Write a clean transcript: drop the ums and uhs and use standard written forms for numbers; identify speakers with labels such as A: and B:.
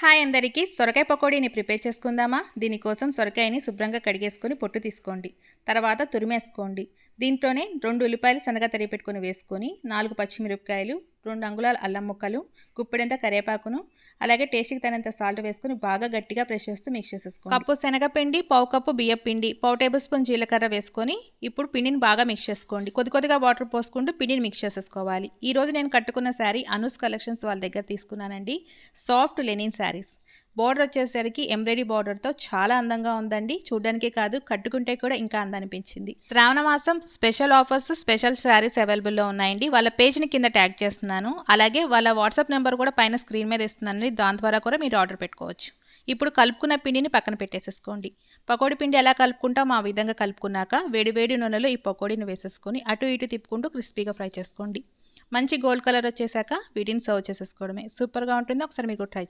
A: Hi అందరికీ సొరకాయ పకోడీని prepare చేసుకుందామా. దీనికోసం సొరకాయని శుభ్రంగా కడిగేసుకొని పొట్టు తీసుకోండి. తర్వాత తురిమేసుకోండి. దీంట్లోనే 2 ఉల్లిపాయలు సన్నగా తరిగి పెట్టుకొని వేసుకొని 4 పచ్చిమిరపకాయలు, 2 అంగుళాల అల్లం ముక్కలు, గుప్పెడంత కరివేపాకును, అలాగే టేస్ట్కి తగినంత సాల్ట్ వేసుకొని బాగా గట్టిగా ప్రెస్ చేస్తూ మిక్స్ చేసేసుకోండి. కప్పు శనగపిండి, పావు కప్పు బియ్యం పిండి, పావు టేబుల్ స్పూన్ జీలకర్ర వేసుకొని ఇప్పుడు పిండిని బాగా మిక్స్ చేసుకోండి. కొద్దిగా వాటర్ పోసుకుంటూ పిండిని మిక్స్ చేసేసుకోవాలి. ఈరోజు నేను కట్టుకున్న శారీ అనూస్ కలెక్షన్స్ వాళ్ళ దగ్గర తీసుకున్నానండి. Soft Lenin saris. బోర్డర్ వచ్చేసరికి ఎంబ్రాయిడరీ బోర్డర్తో చాలా అందంగా ఉందండి. చూడడానికే కాదు, కట్టుకుంటే కూడా ఇంకా అందం అనిపించింది. శ్రావణ మాసం స్పెషల్ ఆఫర్స్, స్పెషల్ శారీస్ అవైలబుల్లో ఉన్నాయండి. వాళ్ళ పేజ్ని కింద ట్యాగ్ చేస్తున్నాను. అలాగే వాళ్ళ వాట్సాప్ నెంబర్ కూడా పైన స్క్రీన్ మీద ఇస్తున్నానండి. దాని ద్వారా కూడా మీరు ఆర్డర్ పెట్టుకోవచ్చు. ఇప్పుడు కలుపుకున్న పిండిని పక్కన పెట్టేసేసుకోండి. పకోడీ పిండి ఎలా కలుపుకుంటామో ఆ విధంగా కలుపుకున్నాక వేడి నూనెలో ఈ పకోడీని వేసేసుకొని అటు ఇటు తిప్పుకుంటూ క్రిస్పీగా ఫ్రై చేసుకోండి. మంచి గోల్డ్ కలర్ వచ్చేసాక వీటిని సర్వ్ చేసేసుకోవడమే. సూపర్గా ఉంటుంది. ఒకసారి మీకు ట్రై చేయండి.